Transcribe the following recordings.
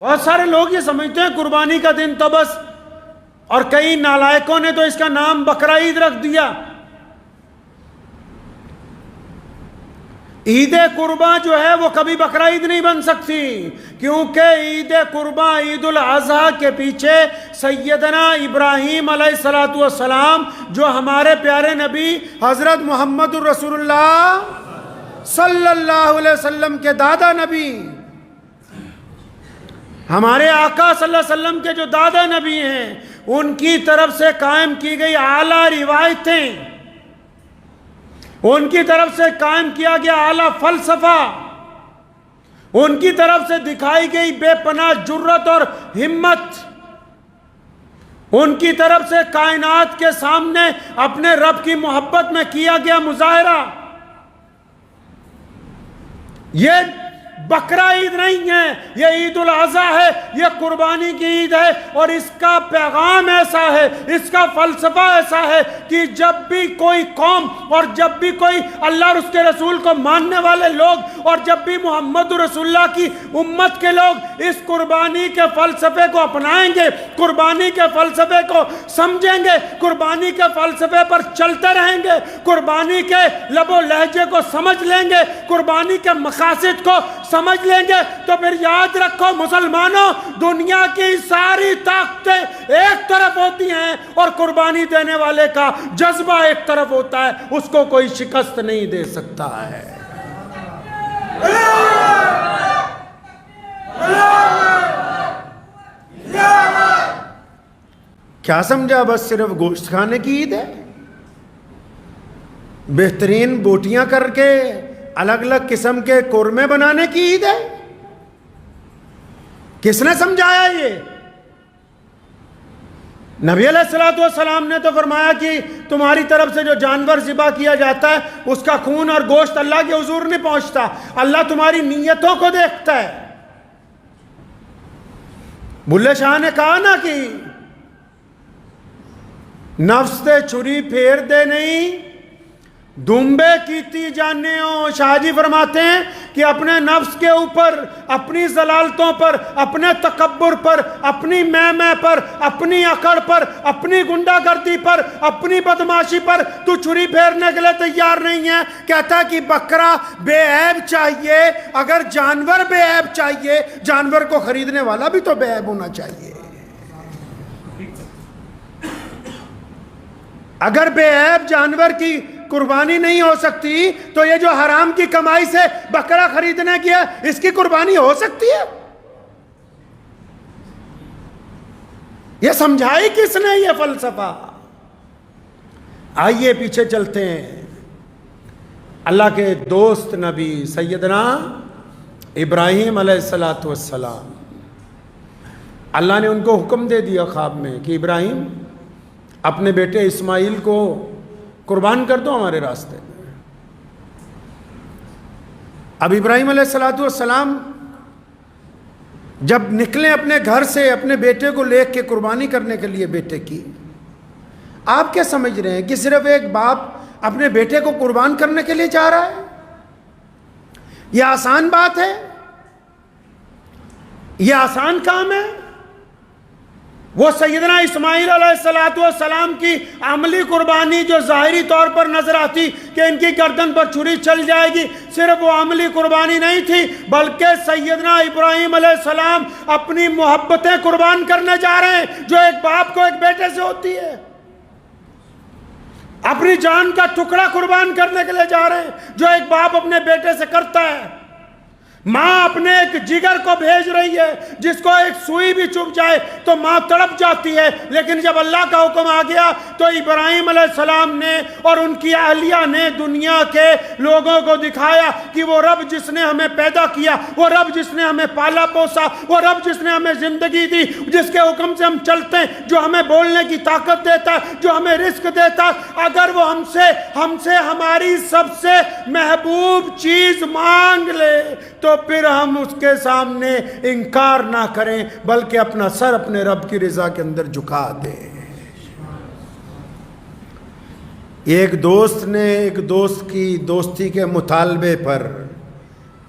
بہت سارے لوگ یہ سمجھتے ہیں قربانی کا دن تو بس، اور کئی نالائقوں نے تو اس کا نام بقرہ عید رکھ دیا۔ عید قرباں جو ہے وہ کبھی بقرہ عید نہیں بن سکتی، کیونکہ عید قرباں عید الاضحیٰ کے پیچھے سیدنا ابراہیم علیہ السلام جو ہمارے پیارے نبی حضرت محمد الرسول اللہ صلی اللہ علیہ وسلم کے دادا نبی، ہمارے آقا صلی اللہ علیہ وسلم کے جو دادا نبی ہیں، ان کی طرف سے قائم کی گئی اعلیٰ روایتیں، ان کی طرف سے قائم کیا گیا اعلیٰ فلسفہ، ان کی طرف سے دکھائی گئی بے پناہ جرت اور ہمت، ان کی طرف سے کائنات کے سامنے اپنے رب کی محبت میں کیا گیا مظاہرہ، یہ بقرہ عید نہیں ہے، یہ عید الاضحیٰ ہے، یہ قربانی کی عید ہے، اور اس کا پیغام ایسا ہے، اس کا فلسفہ ایسا ہے کہ جب بھی کوئی قوم اور جب بھی کوئی اللہ اور اس کے رسول کو ماننے والے لوگ اور جب بھی محمد رسول اللہ کی امت کے لوگ اس قربانی کے فلسفے کو اپنائیں گے، قربانی کے فلسفے کو سمجھیں گے، قربانی کے فلسفے پر چلتے رہیں گے، قربانی کے لب و لہجے کو سمجھ لیں گے، قربانی کے مقاصد کو سمجھ لیں گے، تو پھر یاد رکھو مسلمانوں، دنیا کی ساری طاقتیں ایک طرف ہوتی ہیں اور قربانی دینے والے کا جذبہ ایک طرف ہوتا ہے، اس کو کوئی شکست نہیں دے سکتا ہے۔ کیا سمجھا بس صرف گوشت کھانے کی عید ہے؟ بہترین بوٹیاں کر کے الگ الگ قسم کے قورمے بنانے کی عید ہے؟ کس نے سمجھایا یہ؟ نبی علیہ السلام نے تو فرمایا کہ تمہاری طرف سے جو جانور ذبح کیا جاتا ہے اس کا خون اور گوشت اللہ کے حضور نہیں پہنچتا، اللہ تمہاری نیتوں کو دیکھتا ہے۔ بلے شاہ نے کہا نا کہ نفس تے چھری پھیر دے نہیں دنبے کیتی جانے ہو۔ شاہ جی فرماتے ہیں کہ اپنے نفس کے اوپر، اپنی ضلالتوں پر، اپنے تکبر پر، اپنی میں پر، اپنی اکڑ پر، اپنی گنڈا گردی پر، اپنی بدماشی پر تو چھری پھیرنے کے لیے تیار نہیں ہے۔ کہتا ہے کہ بکرا بے عیب چاہیے، اگر جانور بے عیب چاہیے، جانور کو خریدنے والا بھی تو بے عیب ہونا چاہیے۔ اگر بے عیب جانور کی قربانی نہیں ہو سکتی تو یہ جو حرام کی کمائی سے بکرا خریدنے کی ہے، اس کی قربانی ہو سکتی ہے؟ یہ سمجھائی کس نے یہ فلسفہ؟ آئیے پیچھے چلتے ہیں۔ اللہ کے دوست نبی سیدنا ابراہیم علیہ السلام، اللہ نے ان کو حکم دے دیا خواب میں کہ ابراہیم اپنے بیٹے اسماعیل کو قربان کر دو ہمارے راستے میں۔ اب ابراہیم علیہ السلام جب نکلے اپنے گھر سے اپنے بیٹے کو لے کے قربانی کرنے کے لیے بیٹے کی، آپ کیا سمجھ رہے ہیں کہ صرف ایک باپ اپنے بیٹے کو قربان کرنے کے لیے جا رہا ہے؟ یہ آسان بات ہے؟ یہ آسان کام ہے؟ وہ سیدنا اسماعیل علیہ السلام کی عملی قربانی جو ظاہری طور پر نظر آتی کہ ان کی گردن پر چھری چل جائے گی، صرف وہ عملی قربانی نہیں تھی، بلکہ سیدنا ابراہیم علیہ السلام اپنی محبتیں قربان کرنے جا رہے ہیں جو ایک باپ کو ایک بیٹے سے ہوتی ہے۔ اپنی جان کا ٹکڑا قربان کرنے کے لیے جا رہے ہیں جو ایک باپ اپنے بیٹے سے کرتا ہے۔ ماں اپنے ایک جگر کو بھیج رہی ہے جس کو ایک سوئی بھی چبھ جائے تو ماں تڑپ جاتی ہے، لیکن جب اللہ کا حکم آ گیا تو ابراہیم علیہ السلام نے اور ان کی اہلیہ نے دنیا کے لوگوں کو دکھایا کہ وہ رب جس نے ہمیں پیدا کیا، وہ رب جس نے ہمیں پالا پوسا، وہ رب جس نے ہمیں زندگی دی، جس کے حکم سے ہم چلتے ہیں، جو ہمیں بولنے کی طاقت دیتا ہے، جو ہمیں رزق دیتا ہے، اگر وہ ہم سے ہماری سب سے محبوب چیز مانگ لے تو پھر ہم اس کے سامنے انکار نہ کریں بلکہ اپنا سر اپنے رب کی رضا کے اندر جھکا دیں۔ ایک دوست نے ایک دوست کی دوستی کے مطالبے پر،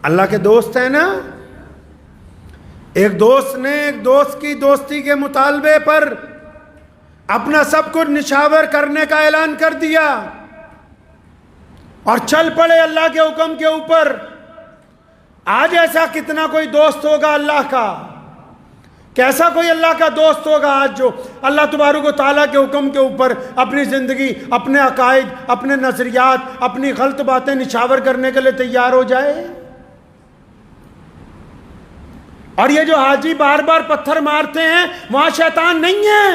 اللہ کے دوست ہیں نا، ایک دوست نے ایک دوست کی دوستی کے مطالبے پر اپنا سب کچھ نچھاور کرنے کا اعلان کر دیا اور چل پڑے اللہ کے حکم کے اوپر. آج ایسا کتنا کوئی دوست ہوگا اللہ کا، کیسا کوئی اللہ کا دوست ہوگا آج جو اللہ تبارک و تعالیٰ کے حکم کے اوپر اپنی زندگی، اپنے عقائد، اپنے نظریات، اپنی غلط باتیں نچھاور کرنے کے لیے تیار ہو جائے. اور یہ جو حاجی بار بار پتھر مارتے ہیں، وہاں شیطان نہیں ہے.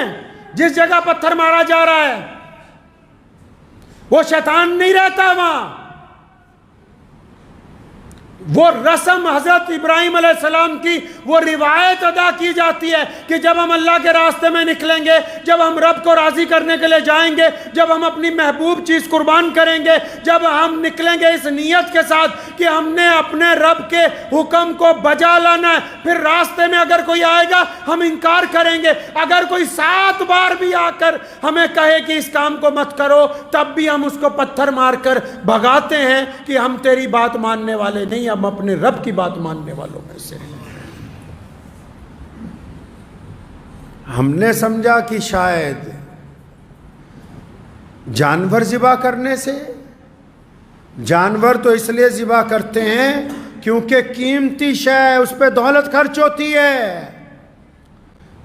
جس جگہ پتھر مارا جا رہا ہے وہ شیطان نہیں رہتا وہاں. وہ رسم حضرت ابراہیم علیہ السلام کی وہ روایت ادا کی جاتی ہے کہ جب ہم اللہ کے راستے میں نکلیں گے، جب ہم رب کو راضی کرنے کے لیے جائیں گے، جب ہم اپنی محبوب چیز قربان کریں گے، جب ہم نکلیں گے اس نیت کے ساتھ کہ ہم نے اپنے رب کے حکم کو بجا لانا ہے، پھر راستے میں اگر کوئی آئے گا ہم انکار کریں گے. اگر کوئی 7 بار بھی آ کر ہمیں کہے کہ اس کام کو مت کرو، تب بھی ہم اس کو پتھر مار کر بھگاتے ہیں کہ ہم تیری بات ماننے والے نہیں، ہم اپنے رب کی بات ماننے والوں میں سے. ہم نے سمجھا کہ شاید جانور ذبح کرنے سے، جانور تو اس لیے ذبح کرتے ہیں کیونکہ قیمتی شے اس پہ دولت خرچ ہوتی ہے.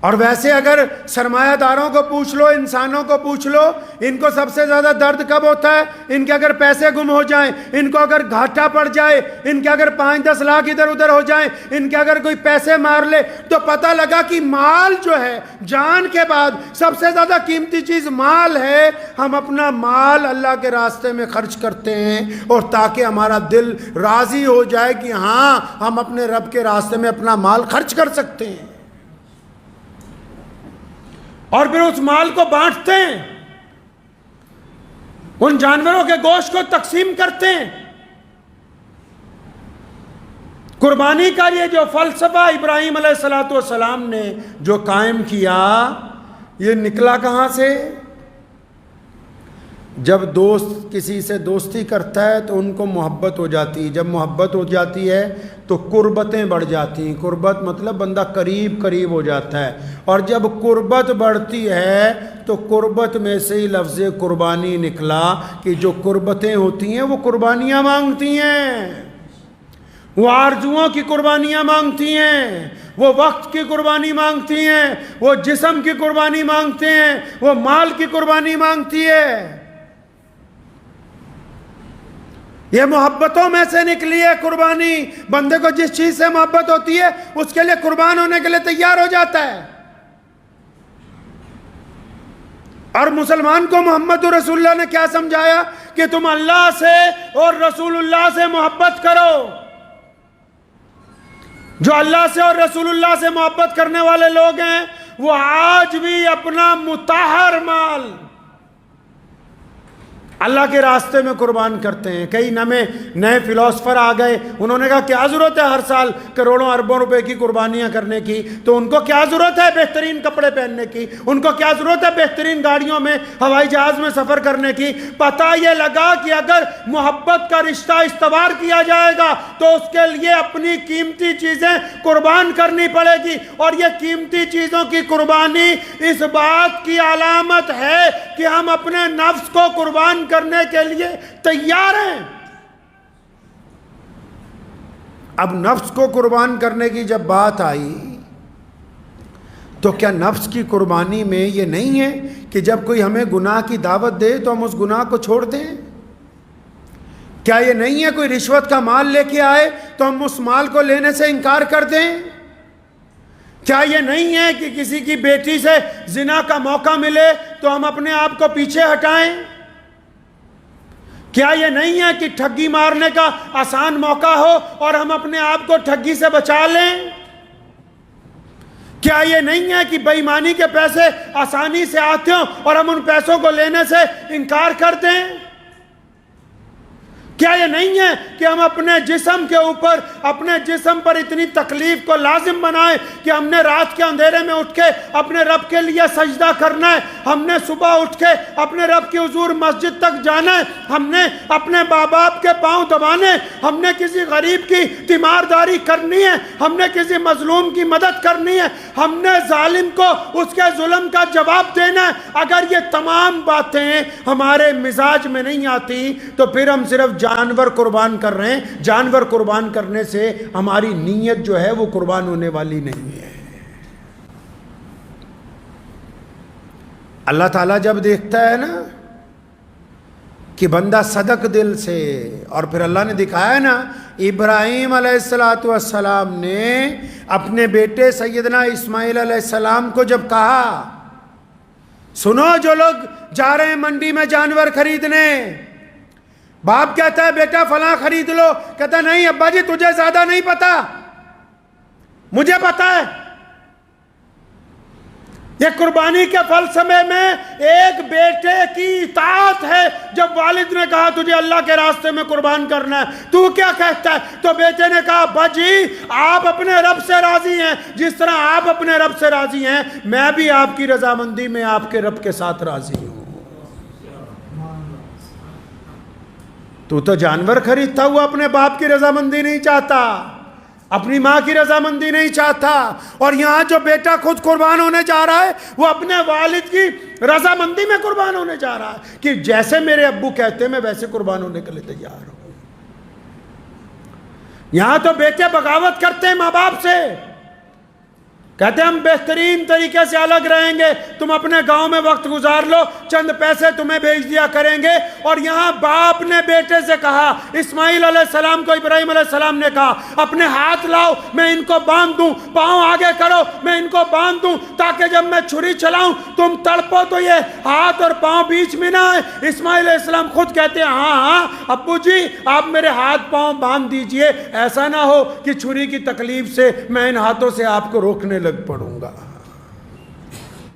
اور ویسے اگر سرمایہ داروں کو پوچھ لو، انسانوں کو پوچھ لو، ان کو سب سے زیادہ درد کب ہوتا ہے؟ ان کے اگر پیسے گم ہو جائیں، ان کو اگر گھاٹا پڑ جائے، ان کے اگر 5-10 لاکھ ادھر ادھر ہو جائیں، ان کے اگر کوئی پیسے مار لے، تو پتہ لگا کہ مال جو ہے جان کے بعد سب سے زیادہ قیمتی چیز مال ہے. ہم اپنا مال اللہ کے راستے میں خرچ کرتے ہیں اور تاکہ ہمارا دل راضی ہو جائے کہ ہاں ہم اپنے رب کے راستے میں اپنا مال خرچ کر سکتے ہیں. اور پھر اس مال کو بانٹتے ہیں، ان جانوروں کے گوشت کو تقسیم کرتے ہیں. قربانی کا یہ جو فلسفہ ابراہیم علیہ السلام نے جو قائم کیا، یہ نکلا کہاں سے؟ جب دوست کسی سے دوستی کرتا ہے تو ان کو محبت ہو جاتی ہے. جب محبت ہو جاتی ہے تو قربتیں بڑھ جاتی ہیں. قربت مطلب بندہ قریب ہو جاتا ہے. اور جب قربت بڑھتی ہے تو قربت میں سے ہی لفظ قربانی نکلا کہ جو قربتیں ہوتی ہیں وہ قربانیاں مانگتی ہیں، وہ آرزوؤں کی قربانیاں مانگتی ہیں، وہ وقت کی قربانی مانگتی ہیں، وہ جسم کی قربانی مانگتے ہیں، وہ مال کی قربانی مانگتی ہے. یہ محبتوں میں سے نکلی ہے قربانی. بندے کو جس چیز سے محبت ہوتی ہے اس کے لیے قربان ہونے کے لیے تیار ہو جاتا ہے. اور مسلمان کو محمد رسول اللہ نے کیا سمجھایا کہ تم اللہ سے اور رسول اللہ سے محبت کرو. جو اللہ سے اور رسول اللہ سے محبت کرنے والے لوگ ہیں وہ آج بھی اپنا مطہر مال اللہ کے راستے میں قربان کرتے ہیں. کئی نئے فلاسفر آ گئے، انہوں نے کہا کیا ضرورت ہے ہر سال کروڑوں اربوں روپے کی قربانیاں کرنے کی؟ تو ان کو کیا ضرورت ہے بہترین کپڑے پہننے کی؟ ان کو کیا ضرورت ہے بہترین گاڑیوں میں، ہوائی جہاز میں سفر کرنے کی؟ پتہ یہ لگا کہ اگر محبت کا رشتہ استوار کیا جائے گا تو اس کے لیے اپنی قیمتی چیزیں قربان کرنی پڑے گی. اور یہ قیمتی چیزوں کی قربانی اس بات کی علامت ہے کہ ہم اپنے نفس کو قربان کرنے کے لیے تیار ہیں. اب نفس کو قربان کرنے کی جب بات آئی تو کیا نفس کی قربانی میں یہ نہیں ہے کہ جب کوئی ہمیں گناہ کی دعوت دے تو ہم اس گناہ کو چھوڑ دیں؟ کیا یہ نہیں ہے کوئی رشوت کا مال لے کے آئے تو ہم اس مال کو لینے سے انکار کر دیں؟ کیا یہ نہیں ہے کہ کسی کی بیٹی سے زنا کا موقع ملے تو ہم اپنے آپ کو پیچھے ہٹائیں؟ کیا یہ نہیں ہے کہ ٹھگی مارنے کا آسان موقع ہو اور ہم اپنے آپ کو ٹھگی سے بچا لیں؟ کیا یہ نہیں ہے کہ بے ایمانی کے پیسے آسانی سے آتے ہوں اور ہم ان پیسوں کو لینے سے انکار کر دیں؟ کیا یہ نہیں ہے کہ ہم اپنے جسم کے اوپر، اپنے جسم پر اتنی تکلیف کو لازم بنائیں کہ ہم نے رات کے اندھیرے میں اٹھ کے اپنے رب کے لیے سجدہ کرنا ہے، ہم نے صبح اٹھ کے اپنے رب کی حضور مسجد تک جانا ہے، ہم نے اپنے ماں باپ کے پاؤں دبانے، ہم نے کسی غریب کی تیمارداری کرنی ہے، ہم نے کسی مظلوم کی مدد کرنی ہے، ہم نے ظالم کو اس کے ظلم کا جواب دینا ہے۔ اگر یہ تمام باتیں ہمارے مزاج میں نہیں آتی تو پھر ہم صرف جانور قربان کر رہے ہیں۔ جانور قربان کرنے سے ہماری نیت جو ہے وہ قربان ہونے والی نہیں ہے۔ اللہ تعالیٰ جب دیکھتا ہے نا کہ بندہ صدق دل سے، اور پھر اللہ نے دکھایا نا ابراہیم علیہ السلام نے اپنے بیٹے سیدنا اسماعیل علیہ السلام کو جب کہا سنو جو لوگ جا رہے ہیں منڈی میں جانور خریدنے، باپ کہتا ہے بیٹا فلاں خرید لو، کہتا نہیں ابا جی تجھے زیادہ نہیں پتا، مجھے پتا ہے۔ یہ قربانی کے فلسفے میں ایک بیٹے کی اطاعت ہے۔ جب والد نے کہا تجھے اللہ کے راستے میں قربان کرنا ہے، تو کیا کہتا ہے؟ تو بیٹے نے کہا ابا جی آپ اپنے رب سے راضی ہیں، جس طرح آپ اپنے رب سے راضی ہیں میں بھی آپ کی رضامندی میں آپ کے رب کے ساتھ راضی ہوں۔ تو جانور خریدتا ہوا اپنے باپ کی رضامندی نہیں چاہتا، اپنی ماں کی رضامندی نہیں چاہتا، اور یہاں جو بیٹا خود قربان ہونے جا رہا ہے وہ اپنے والد کی رضامندی میں قربان ہونے جا رہا ہے کہ جیسے میرے ابو کہتے ہیں میں ویسے قربان ہونے کے لیے تیار ہوں۔ یہاں تو بیٹے بغاوت کرتے ہیں ماں باپ سے، کہتے ہیں ہم بہترین طریقے سے الگ رہیں گے، تم اپنے گاؤں میں وقت گزار لو، چند پیسے تمہیں بھیج دیا کریں گے۔ اور یہاں باپ نے بیٹے سے کہا، اسماعیل علیہ السلام کو ابراہیم علیہ السلام نے کہا اپنے ہاتھ لاؤ میں ان کو باندھ دوں، پاؤں آگے کرو میں ان کو باندھ دوں، تاکہ جب میں چھری چلاؤں تم تڑپو تو یہ ہاتھ اور پاؤں بیچ میں نہ آئے۔ اسماعیل علیہ السلام خود کہتے ہیں ہاں ابو جی آپ میرے ہاتھ پاؤں باندھ دیجئے، ایسا نہ ہو کہ چھری کی تکلیف سے میں ان ہاتھوں سے آپ کو روکنے لگ پڑوں گا۔